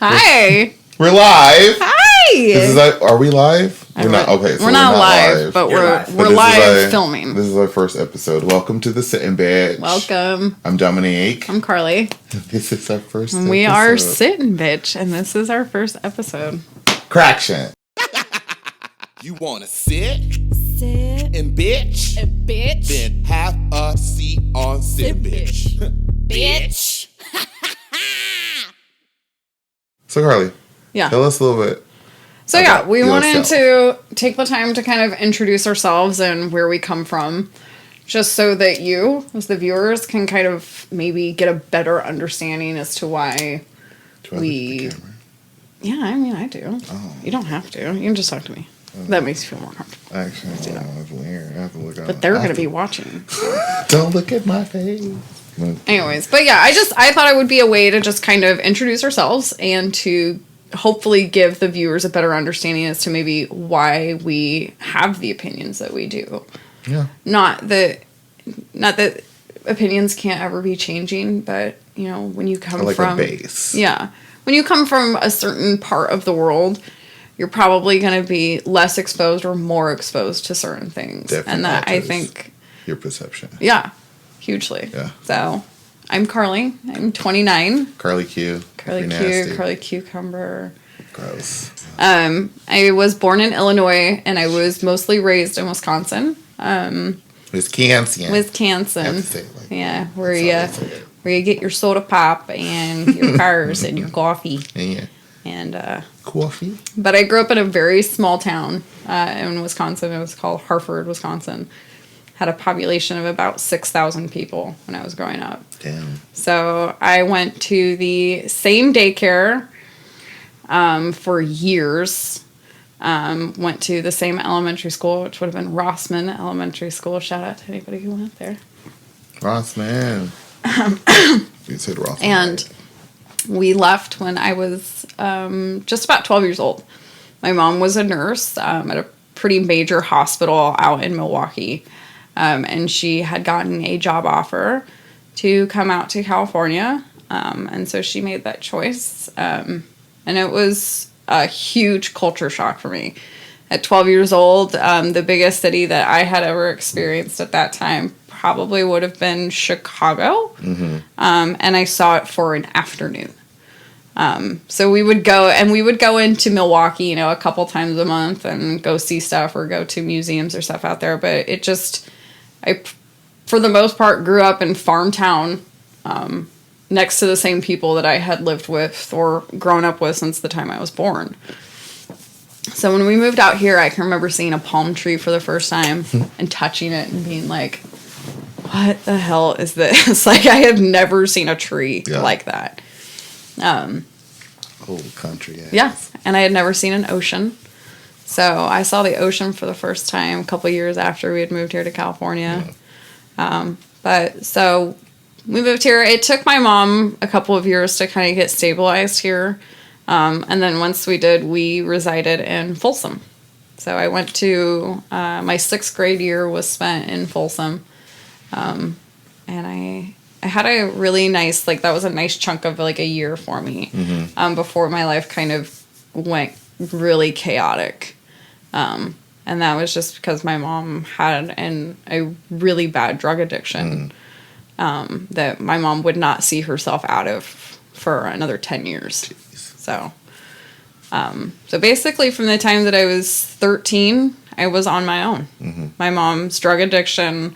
Hi. We're live. Hi. Are we live? We're not. Okay, so we're not live, but we're live filming. This is our first episode. Welcome to the Sitting Bitch. Welcome. I'm Dominique. I'm Carly. This is our first episode. We are Sitting Bitch, and this is our first episode. Craction. You wanna sit and bitch? Then have a seat on Sit Bitch. Bitch. So Carly, yeah, tell us a little bit. So yeah, we wanted to take the time to kind of introduce ourselves and where we come from, just so that you, as the viewers, can kind of maybe get a better understanding as to why we. Yeah, I mean, I do. Oh. You don't have to. You can just talk to me. That makes you feel more comfortable. Actually, that's weird. I have to look out. But they're going to be watching. Don't look at my face. Anyways, but yeah, I thought it would be a way to just kind of introduce ourselves and to hopefully give the viewers a better understanding as to maybe why we have the opinions that we do. Yeah. Not that opinions can't ever be changing, but you know, when you come from a base. Yeah. When you come from a certain part of the world, you're probably going to be less exposed or more exposed to certain things. Definitely. And that, I think, your perception. Yeah. Hugely. Yeah. So, I'm Carly. I'm 29. Carly Q. Carly Cucumber. Gross. I was born in Illinois, and I was mostly raised in Wisconsin. Wisconsin. Yeah, where you get your soda pop and your cars and your coffee. Yeah. And coffee. But I grew up in a very small town in Wisconsin. It was called Hartford, Wisconsin. Had a population of about 6,000 people when I was growing up. Damn. So I went to the same daycare for years. Went to the same elementary school, which would have been Rossman Elementary School. Shout out to anybody who went there. Rossman. You said Rossman. And we left when I was just about 12 years old. My mom was a nurse at a pretty major hospital out in Milwaukee. And she had gotten a job offer to come out to California. And so she made that choice. And it was a huge culture shock for me. At 12 years old, the biggest city that I had ever experienced at that time probably would have been Chicago. Mm-hmm. And I saw it for an afternoon. So we would go into Milwaukee, you know, a couple times a month and go see stuff or go to museums or stuff out there. But it just, I, for the most part, grew up in farm town, next to the same people that I had lived with or grown up with since the time I was born. So when we moved out here, I can remember seeing a palm tree for the first time and touching it and being like, what the hell is this? Like, I have never seen a tree like that. Old country. Yeah, and I had never seen an ocean. So I saw the ocean for the first time a couple years after we had moved here to California. Yeah. But so we moved here. It took my mom a couple of years to kind of get stabilized here. And then once we did, we resided in Folsom. So I went to, my 6th grade year was spent in Folsom. And I had a really nice, like, that was a nice chunk of, like, a year for me. Mm-hmm. Before my life kind of went really chaotic. And that was just because my mom had a really bad drug addiction. That my mom would not see herself out of for another 10 years. Jeez. So basically from the time that I was 13, I was on my own. Mm-hmm. My mom's drug addiction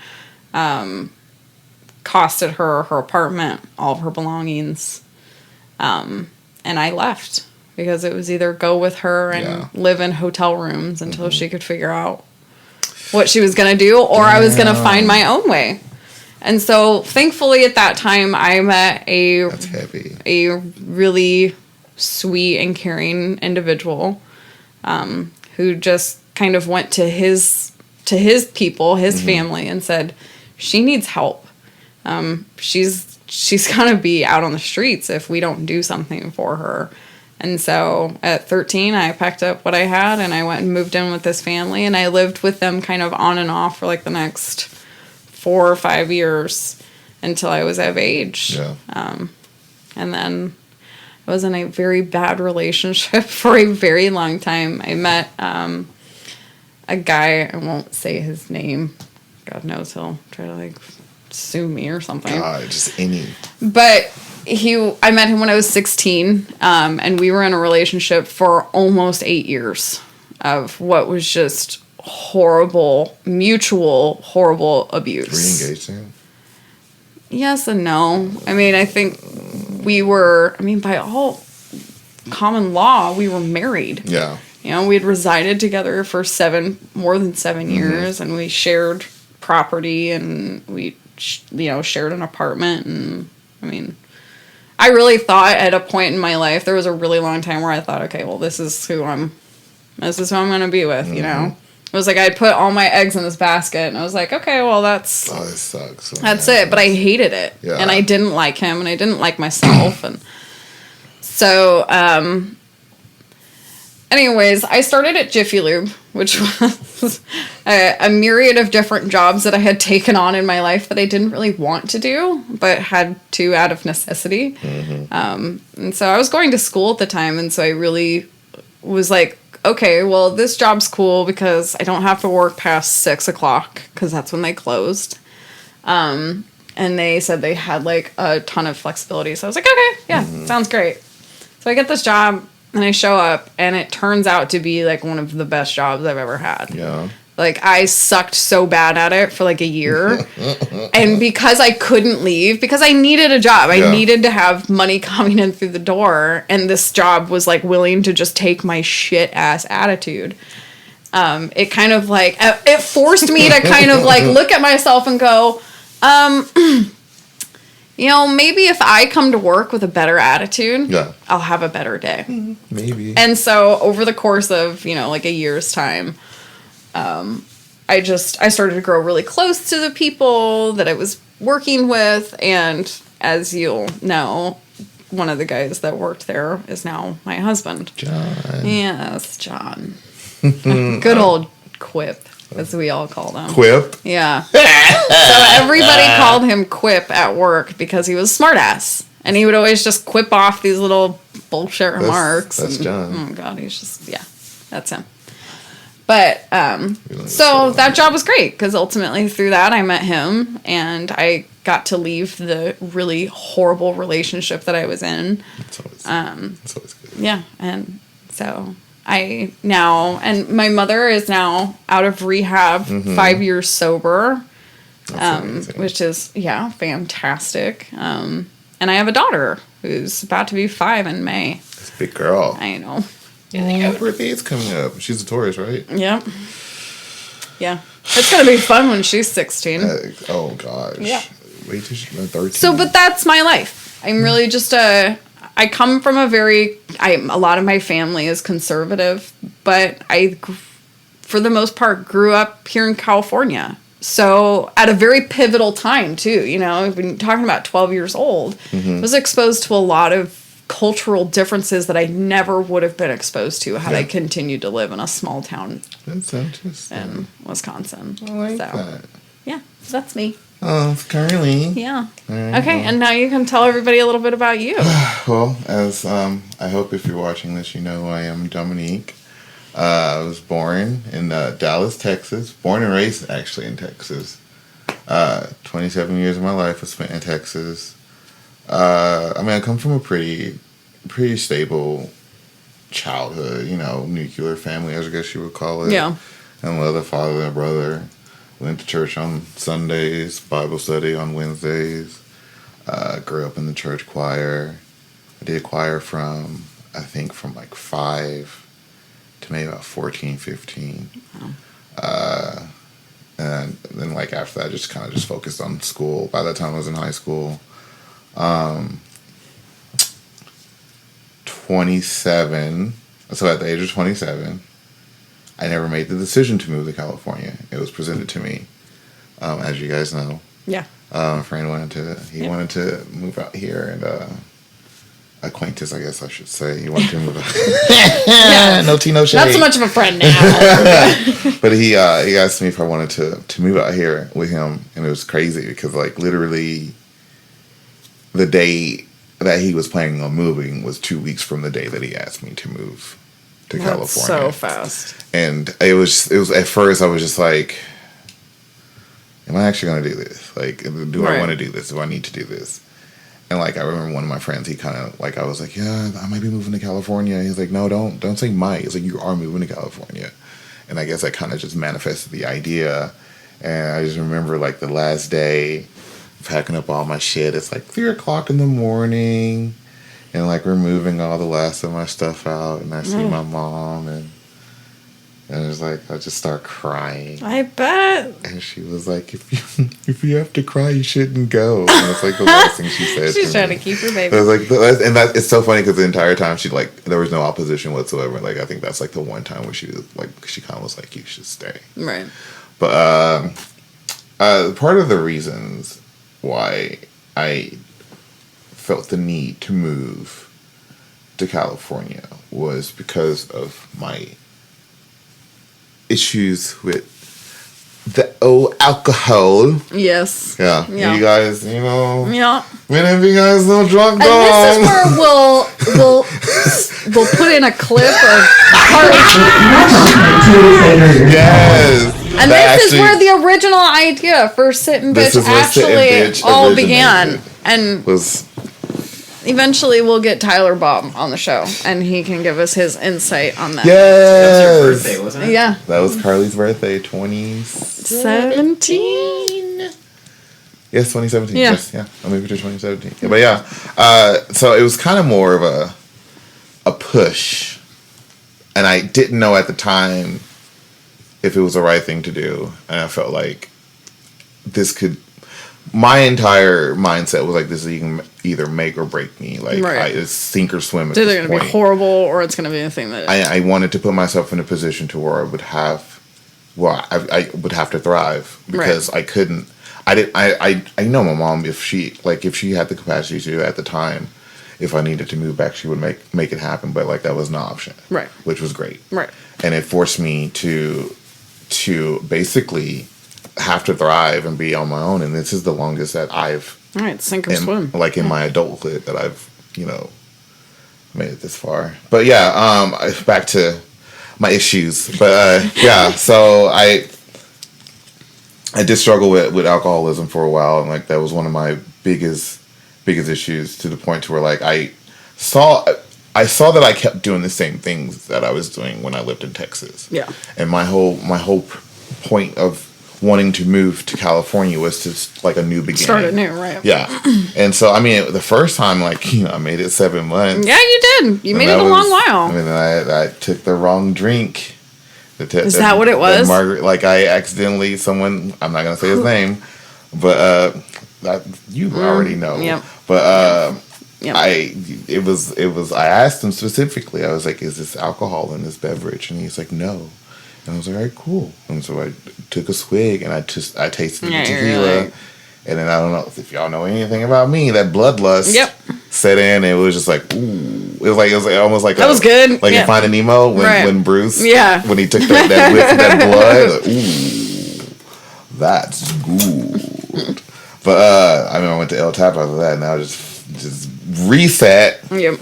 costed her apartment, all of her belongings. And I left because it was either go with her and live in hotel rooms until she could figure out what she was going to do, or I was going to find my own way. And so thankfully at that time I met a really sweet and caring individual who just kind of went to his people, his family, and said, she needs help. She's gonna be out on the streets if we don't do something for her. And so at 13, I packed up what I had and I went and moved in with this family, and I lived with them kind of on and off for like the next 4 or 5 years until I was of age. Yeah. And then I was in a very bad relationship for a very long time. I met a guy, I won't say his name. God knows he'll try to like sue me or something. God, just any. But I met him when I was 16, and we were in a relationship for almost 8 years of what was just horrible, mutual, horrible abuse. Were you engaged to him? Yes and no. I mean, I think we were, by all common law, we were married. Yeah. You know, we had resided together for more than 7 years, and we shared property, and we, shared an apartment. And I really thought at a point in my life, there was a really long time where I thought, okay, well, this is who I'm going to be with, you know? It was like I'd put all my eggs in this basket, and I was like, okay, well, This sucks. that's it. But I hated it. Yeah. And I didn't like him, and I didn't like myself. And so, anyways, I started at Jiffy Lube, which was a myriad of different jobs that I had taken on in my life that I didn't really want to do, but had to out of necessity. And so I was going to school at the time, and so I really was like, okay, well, this job's cool because I don't have to work past 6 o'clock because that's when they closed. And they said they had like a ton of flexibility. So I was like, okay, yeah, sounds great. So I get this job and I show up, and it turns out to be like one of the best jobs I've ever had. Yeah. Like, I sucked so bad at it for like a year. And because I couldn't leave, because I needed a job, I needed to have money coming in through the door. And this job was like willing to just take my shit ass attitude. It kind of like, it forced me to kind of like look at myself and go, maybe if I come to work with a better attitude, I'll have a better day. Maybe. And so over the course of, like a year's time, I started to grow really close to the people that I was working with. And as you'll know, one of the guys that worked there is now my husband. John. Yes, John. Good old Quip, as we all called him. Quip? Yeah. So everybody called him Quip at work because he was smart ass. And he would always just quip off these little bullshit remarks. That's John. Oh, God, he's just, that's him. But, so that job was great because ultimately through that I met him and I got to leave the really horrible relationship that I was in. It's always good. Yeah. And so and my mother is now out of rehab, 5 years sober, which is, fantastic. And I have a daughter who's about to be 5 in May. That's a big girl. I know. Her birthday is coming up. She's a Taurus, right? Yep. Yeah. It's going to be fun when she's 16. Oh, gosh. Yeah. Wait till she's 13. So, but that's my life. I'm really just I come from a lot of my family is conservative, but I, for the most part, grew up here in California. So at a very pivotal time too, I've been talking about 12 years old, was exposed to a lot of cultural differences that I never would have been exposed to had I continued to live in a small town That's interesting. in Wisconsin. I like that. Yeah, that's me. Oh, it's Carly. Yeah. Right, Okay, and now you can tell everybody a little bit about you. Well, as I hope if you're watching this, you know I am Dominique. I was born in Dallas, Texas. Born and raised actually in Texas. 27 years of my life was spent in Texas. I come from a pretty stable childhood, nuclear family, I guess you would call it. Yeah. And with a father and a brother. Went to church on Sundays, Bible study on Wednesdays. Grew up in the church choir. I did choir from like 5 to maybe about 14, 15. Wow. And then like after that, I just kind of focused on school. By that time I was in high school. 27. So at the age of 27, I never made the decision to move to California. It was presented to me, as you guys know. Yeah. A friend wanted to move out here, and acquaintance, I guess I should say, he wanted to move out. Yeah. No tea, no shade. Not so much of a friend now. But he asked me if I wanted to move out here with him, and it was crazy because like literally the day that he was planning on moving was 2 weeks from the day that he asked me to move to That's California. so fast. And it was at first I was just like, am I actually going to do this? Like, do I want to do this? Do I need to do this? And like, I remember one of my friends, he kind of like, I was like, yeah, I might be moving to California. He's like, no, don't say might. He's like, you are moving to California. And I guess I kind of just manifested the idea. And I just remember like the last day packing up all my shit. It's like 3:00 in the morning. And like removing all the last of my stuff out. And I see my mom and it was like, I just start crying. I bet. And she was like, if you have to cry, you shouldn't go. And that's like the last thing she said. She's trying to keep her baby. I was like, and that it's so funny because the entire time she like, there was no opposition whatsoever. Like, I think that's like the one time where she was like, she kind of was like, you should stay. Right. But part of the reasons why I felt the need to move to California was because of my issues with the alcohol. Yes. Yeah. Yeah. You guys, you know. Yeah. Many of you guys know drunk And dogs. this is where we'll put in a clip of Yes. and this is where the original idea for Sit and This Bitch is where Sit and actually Bitch all originated. began. And was eventually we'll get Tyler Bob on the show and he can give us his insight on that. That was your yes. birthday, wasn't it? Yeah. That was Carly's birthday, 17. Yes, 2017. Yeah. Yes, yeah. I moved to 2017. Yeah, but yeah, so it was kind of more of a push, and I didn't know at the time if it was the right thing to do, and I felt like this could. My entire mindset was like, this is either make or break me. Like, Right. it's sink or swim at It's either this going to be point. horrible or it's going to be a thing that is. I wanted to put myself in a position to where I would have, I would have to thrive because I couldn't. I know my mom, if she had the capacity to at the time, if I needed to move back, she would make it happen. But like that was an option, Right. Which was great, Right. And it forced me to basically have to thrive and be on my own. And this is the longest that I've All right, sink or swim. like in my adulthood that I've made it this far. But yeah, back to my issues. But yeah, so I did struggle with alcoholism for a while, and like that was one of my biggest issues, to the point to where like I saw that I kept doing the same things that I was doing when I lived in Texas. Yeah. And my whole point of wanting to move to California was to like a new beginning. Start it new, right? Yeah. And so I mean, the first time, like, I made it 7 months. Yeah, you did. You made it a long while. I mean, I took the wrong drink. Is that what it was? Margaret, like I accidentally, I'm not gonna say his name, but you already know. Yep. But Yep. I asked him specifically. I was like, "Is this alcohol in this beverage?" And he's like, "No." And I was like, "All right, cool." And so I took a swig and I tasted the Yeah, you're tequila. like- And then I don't know if y'all know anything about me, that bloodlust set in. It was just like, ooh. It was like almost like That was good. Like Yeah. in Finding Nemo when Bruce, when he took that whiff of that blood, like, ooh, that's good. But I mean, I went to El Tap after that, and I just reset. Yep.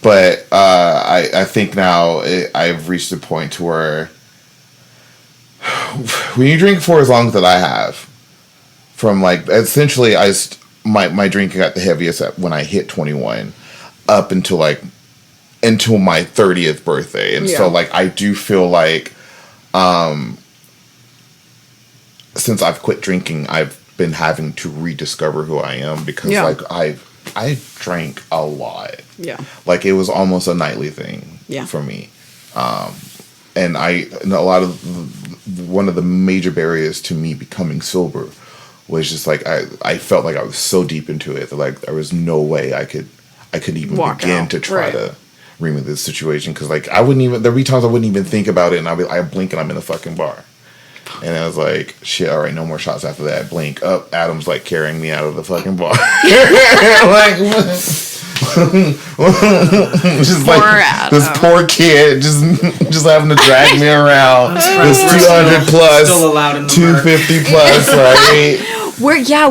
But I think now I've reached a point to where when you drink for as long as that I have, from like essentially my drinking got the heaviest when I hit 21, up until my 30th birthday, and so like I do feel like since I've quit drinking, I've been having to rediscover who I am, because like I drank a lot. Yeah. Like it was almost a nightly thing for me. And one of the major barriers to me becoming sober was just like I felt like I was so deep into it that like there was no way I could even begin to try to remove this situation, because like there'd be times I wouldn't even think about it, and I blink and I'm in a fucking bar. And I was like, shit, all right, no more shots after that. Blink up, Adam's like carrying me out of the fucking bar. Like, just Poor like Adam. this poor kid just having to drag me around. This 200 plus, Still allowed in the 250 plus, right?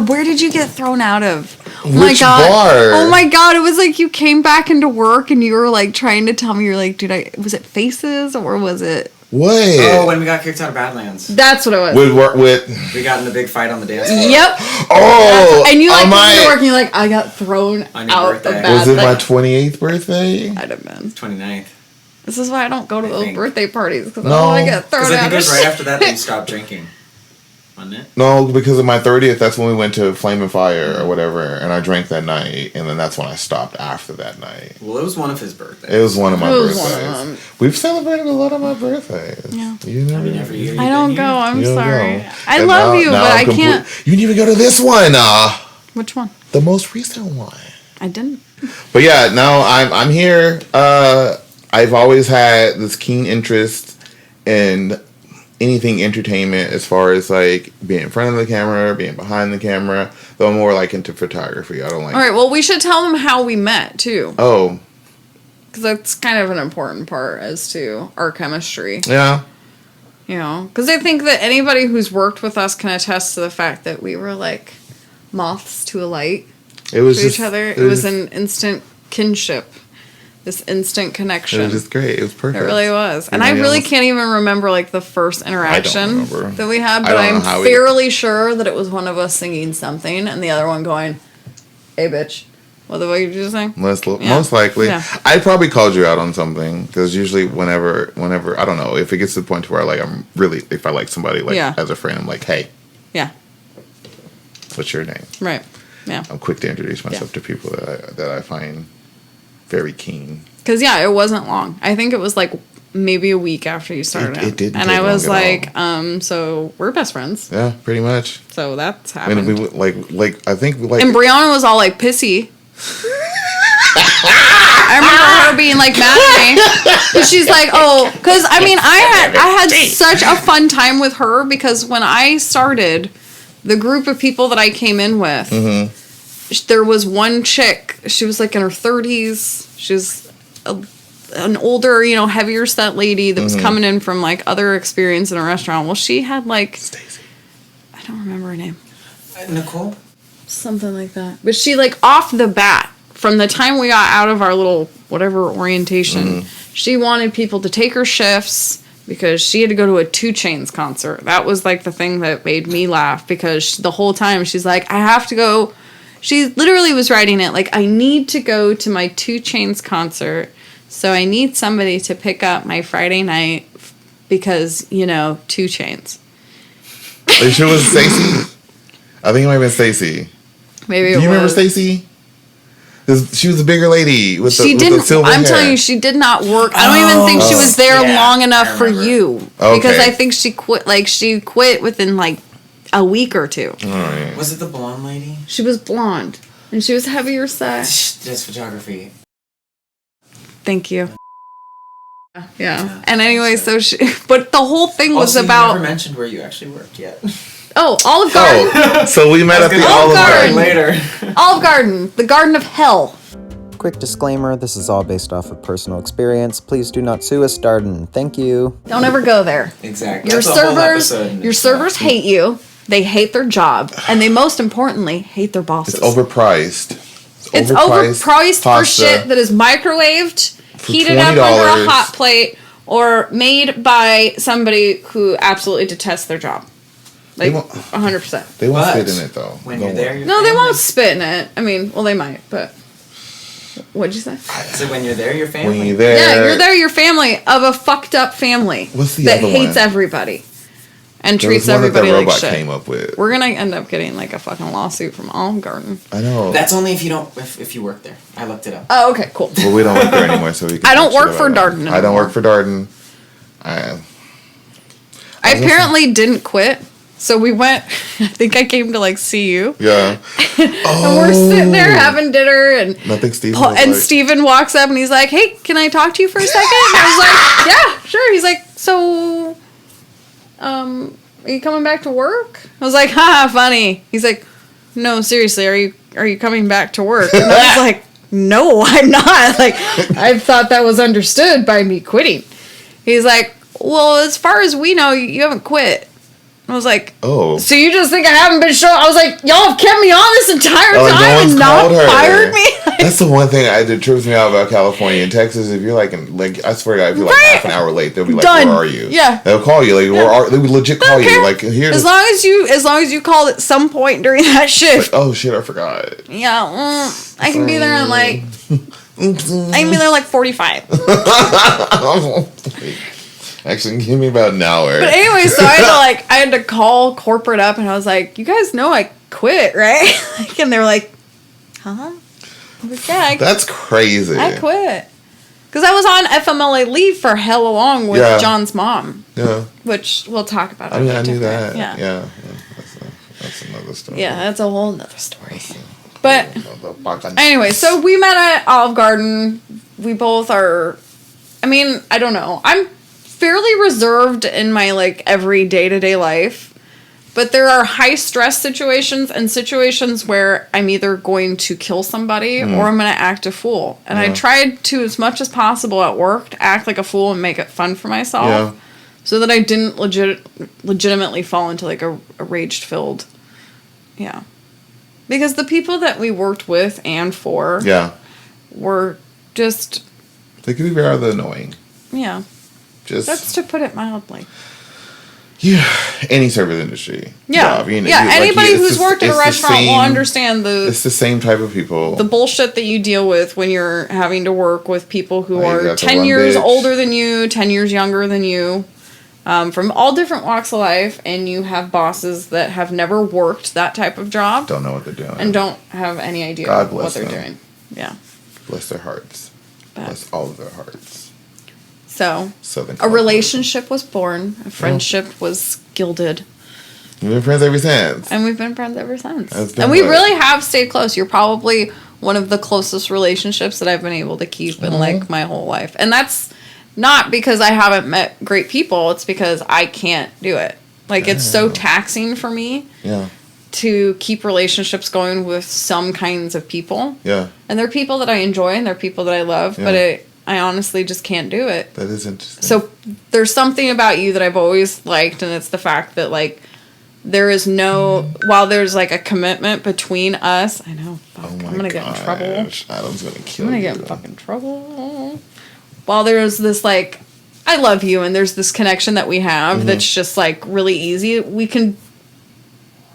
Where did you get thrown out of? Which god. bar? Oh my god, it was like you came back into work and you were like trying to tell me, you're like, dude, was it Faces or was it? What? Oh, when we got kicked out of Badlands. That's what it was. With We got in the big fight on the dance floor. Yep. oh, And you like am came to I- work and you're like, I got thrown On your out the birthday. bad Was it my thing. 28th birthday? I'd have been. 29th. This is why I don't go to I those think. birthday parties because No. I get thrown Because I out think it of was right shit. after that you stopped drinking. Wasn't it? No, because of my 30th, that's when we went to Flame and Fire or whatever, and I drank that night, and then that's when I stopped after that night. Well, it was one of his birthdays. It was one of my It was birthdays. one of them. We've celebrated a lot of my birthdays. Yeah. You know, I mean, every year. I don't go. I'm You don't sorry. go. I And love now- you, now but I'm I can't. You didn't even go to this one. Which one? The most recent one. I didn't. But yeah, no, I'm here. I've always had this keen interest in anything entertainment, as far as like being in front of the camera, being behind the camera. Though I'm more like into photography. I don't like. All right. Well, we should tell them how we met too, Oh because that's kind of an important part as to our chemistry. yeah. You know, because I think that anybody who's worked with us can attest to the fact that we were like moths to a light It was to just each other. It was an instant kinship, this instant It connection. was just great. It was It perfect. really was. And You I know, really almost- can't even remember like the first interaction remember. that we had, I but don't know I'm how we- fairly sure that it was one of us singing something and the other one going, "Hey bitch." What the fuck did you say? Most likely, Yeah. I probably called you out on something, because usually whenever I don't know, if it gets to the point to where like I'm really, if I like somebody like Yeah. as a friend, I'm like, hey, Yeah. what's your name? Right. Yeah. I'm quick to introduce myself to people that I find very keen. Cuz yeah, it wasn't long. I think it was like maybe a week after you started. It didn't And take I was long at like, so we're best friends. Yeah, pretty much. So that's I happened. mean, we like I think like And Brianna was all like pissy. I remember her being like mad at me. 'Cause she's like, oh, because I mean, I had such a fun time with her because when I started, the group of people that I came in with, there was one chick. She was like in her 30s. She was an older, heavier set lady that was coming in from like other experience in a restaurant. Well, she had like, Stacy. I don't remember her name. Nicole? Something like that. But she, like, off the bat, from the time we got out of our little whatever orientation, she wanted people to take her shifts because she had to go to a 2 Chainz concert. That was, like, the thing that made me laugh because the whole time she's like, I have to go. She literally was writing it, like, I need to go to my 2 Chainz concert, so I need somebody to pick up my Friday night because, 2 Chainz. Are you sure it was Stacy? I think it might have been Stacy. Maybe Do it you remember was. Stacy? She was a bigger lady with the, She with didn't. the silver I'm hair. telling you, she did not work. I don't even think she was there yeah, long I enough for remember. you Okay. because I think she quit. Like she quit within like a week or 2. All right. Was it the blonde lady? She was blonde and she was heavier set. That's photography. Thank you. Yeah. And anyway, so she. But the whole thing was Also, you about. never mentioned where you actually worked yet. Oh, Olive Garden. Oh, so we met at the Olive Olive Garden. Garden. later. Olive Garden, the Garden of Hell. Quick disclaimer, this is all based off of personal experience. Please do not sue us, Darden. Thank you. Don't ever go there. Exactly. Your That's a whole servers, episode in your itself. servers hate you. They hate their job, and they most importantly hate their bosses. It's overpriced. It's overpriced for pasta. shit that is microwaved, For heated up under $20. a hot plate, or made by somebody who absolutely detests their job. Like, They won't- 100%. They won't But spit in it though. When Don't you're there, worry. your No, they family- won't spit in it. I mean, well, they might, but. What'd you say? So when you're there, your family. When you're there, Yeah, you're there, your family, of a fucked up family. What's the that other hates one? everybody. And there treats was one that everybody the like robot shit. came up with. We're gonna end up getting like a fucking lawsuit from Olive Garden. I know. That's only if you don't. If you work there. I looked it up. Oh, okay, cool. Well, we don't work there anymore, so we can I don't talk work shit for about it. Darden I don't anymore. work for Darden. I apparently didn't quit. So we went, I think I came to like see you. Yeah. And we're sitting there having dinner and Nothing Steve Paul, was and like, Steven walks up and he's like, hey, can I talk to you for a second? And I was like, yeah, sure. He's like, so, are you coming back to work? I was like, haha, funny. He's like, no, seriously, are you coming back to work? And I was like, no, I'm not. Like, I thought that was understood by me quitting. He's like, well, as far as we know, you haven't quit. I was like, Oh. so you just think I haven't been shown? I was like, y'all have kept me on this entire Like, no time one's and not called her. fired me? That's the one thing that trips me out about California and Texas. If you're like, I swear to God, if you're like Right. half an hour late, they'll be like, Done. "Where are you?" Yeah. They'll call you. Like, they would legit call Don't you. care. Like, here's. as long as you called at some point during that shift. Oh shit! I forgot. Yeah, I can be there in like. I can be there like 45. Actually, give me about an hour. But anyway, so I had to call corporate up, and I was like, "You guys know I quit, right?" And they were like, "Huh?" I was like, "Yeah, That's crazy. I quit." Because I was on FMLA leave for hella long with Yeah. John's mom, Yeah. which we'll talk about. I mean, I another knew time. that. Yeah. Yeah. That's another story. Yeah, that's a whole nother story. But But anyway, so we met at Olive Garden. We both are, I mean, I don't know. I'm fairly reserved in my like every day-to-day life, but there are high stress situations and situations where I'm either going to kill somebody or I'm going to act a fool. And I tried to, as much as possible at work, to act like a fool and make it fun for myself. Yeah. So that I didn't legitimately fall into like a rage-filled, yeah. Because the people that we worked with and for yeah, were just, they can be rather annoying. yeah, Just that's to put it mildly. yeah, any service industry. Yeah, job, you know, yeah. like, Anybody it's who's just- worked at a it's the restaurant will same- understand It's the same type of people. the bullshit that you deal with when you're having to work with people who Like, you are got the 10 one years bitch. older than you, 10 years younger than you, from all different walks of life, and you have bosses that have never worked that type of job Don't know what they're doing. and don't have any idea God what bless they're them. doing. Yeah. Bless their hearts. But- Bless all of their hearts. So, Southern a California. relationship was born, a friendship was gilded. We've been friends ever since. And we've been friends ever since. That's been And we what? really have stayed close. You're probably one of the closest relationships that I've been able to keep in like my whole life. And that's not because I haven't met great people. It's because I can't do it. Like it's so taxing for me Yeah, to keep relationships going with some kinds of people. yeah, And they're people that I enjoy and they're people that I love, but Yeah. I honestly just can't do it. that is interesting. So there's something about you that I've always liked, and it's the fact that like there is no, while there's like a commitment between us. I know, fuck, oh my I'm gonna get in trouble. gosh, Adam's gonna kill I'm gonna you. get in fucking trouble. While there's this like, I love you, and there's this connection that we have Mm-hmm. that's just like really easy.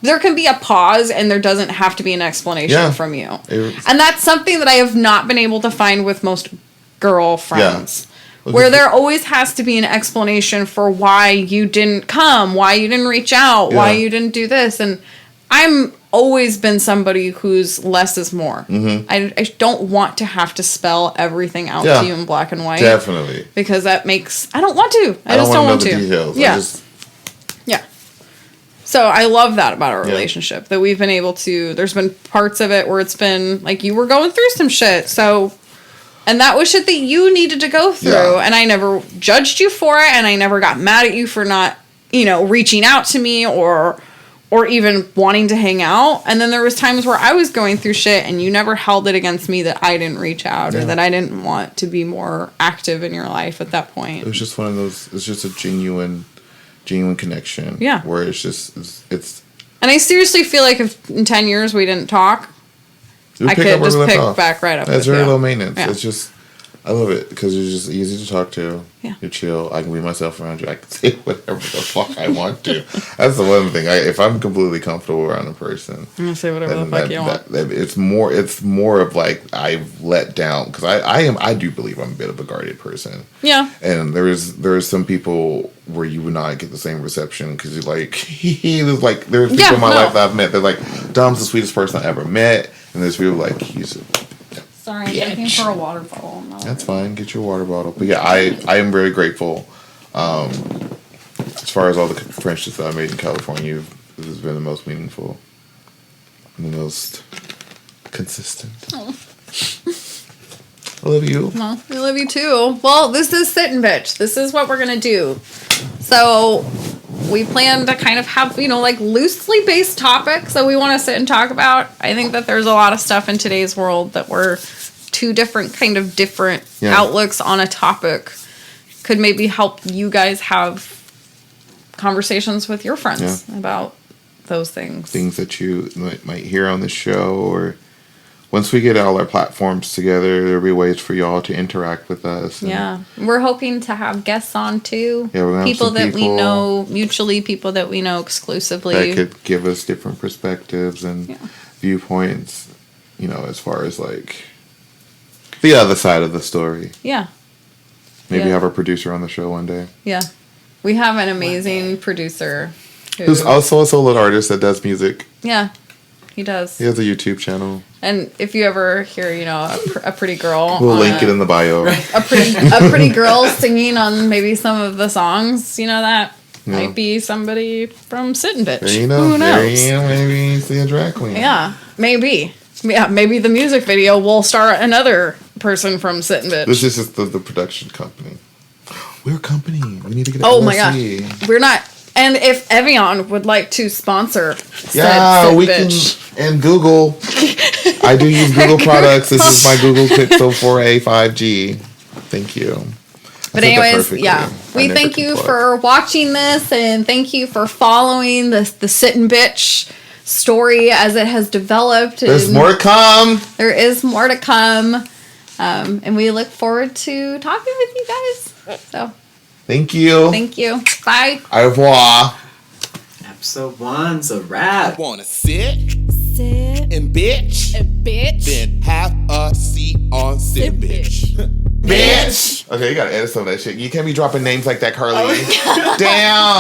There can be a pause, and there doesn't have to be an explanation Yeah. from you. It's- And that's something that I have not been able to find with most girlfriends. Well, Where the- there always has to be an explanation for why you didn't come, why you didn't reach out, why Yeah. you didn't do this. And I'm always been somebody who's less is more. Mm-hmm. I don't want to have to spell everything out Yeah. to you in black and white. Definitely. Because that makes, I don't want to. I don't just don't wanna want know to. the details. Yeah. Yeah. So I love that about our Yeah. relationship, that we've been able to, there's been parts of it where it's been like you were going through some shit. So, and that was shit that you needed to go through. Yeah. And I never judged you for it. And I never got mad at you for not, reaching out to me or even wanting to hang out. And then there was times where I was going through shit and you never held it against me that I didn't reach out or Yeah. that I didn't want to be more active in your life at that point. It was just one of those. It's just a genuine connection. Yeah. Where it's just it's. And I seriously feel like if in 10 years we didn't talk, We I pick could up where just we left pick off. back right up. It's with very you. low maintenance. Yeah. It's just, I love it because it's just easy to talk to. Yeah. You're chill. I can be myself around you. I can say whatever the fuck I want to. That's the one thing. If I'm completely comfortable around a person, I'm gonna say whatever the then fuck you want. it's more of like I've let down because I do believe I'm a bit of a guarded person. Yeah. And there's some people where you would not get the same reception because you're like, there's people Yeah, in my no. life that I've met. They're like, Dom's the sweetest person I ever met, and there's people like he's. Sorry, I'm looking for a water bottle. That's fine. Get your water bottle. But yeah, I am very grateful. As far as all the friendships that I made in California, this has been the most meaningful, and the most consistent. I love you. Well, we love you too. Well, this is Sittin' Bitch. This is what we're gonna do. So we plan to kind of have, loosely based topics that we want to sit and talk about. I think that there's a lot of stuff in today's world that we're two different Yeah. outlooks on a topic could maybe help you guys have conversations with your friends about those things. Things that you might hear on the show, or once we get all our platforms together, there'll be ways for y'all to interact with us. And Yeah, we're hoping to have guests on too. Yeah, we're gonna have people some that we people know mutually, people that we know exclusively. that could give us different perspectives and viewpoints, you know, as far as like the other side of the story. Yeah, Maybe Yeah. have a producer on the show one day. yeah. We have an amazing producer Who's also a solo artist that does music. Yeah, he does. He has a YouTube channel. And if you ever hear, you know, a pretty girl, We'll on link it in the bio. a pretty girl singing on maybe some of the songs, you know, that might be somebody from Sit and Bitch. There you know. Who knows? There you know. Maybe you see a drag queen. Yeah, maybe. Yeah, maybe the music video will star another person from Sit and Bitch. This is just the production company. We're a company. We need to get an Oh my LLC. god, we're not. And if Evian would like to sponsor, Yeah, said we Bitch. can. And Google. I do use Google products. This is my Google Pixel 4a 5G. Thank you. I But said that anyways, perfectly. yeah, I we never thank you can plug. for watching this, and thank you for following the Sit and Bitch story as it has developed. There's and more to come. There is more to come, and we look forward to talking with you guys. So Thank you. thank you. Bye. Au revoir. Episode 1's a wrap. Wanna sit and bitch? Then have a seat on Sit Bitch. Bitch! Okay, you gotta edit some of that shit. You can't be dropping names like that, Carly. Damn.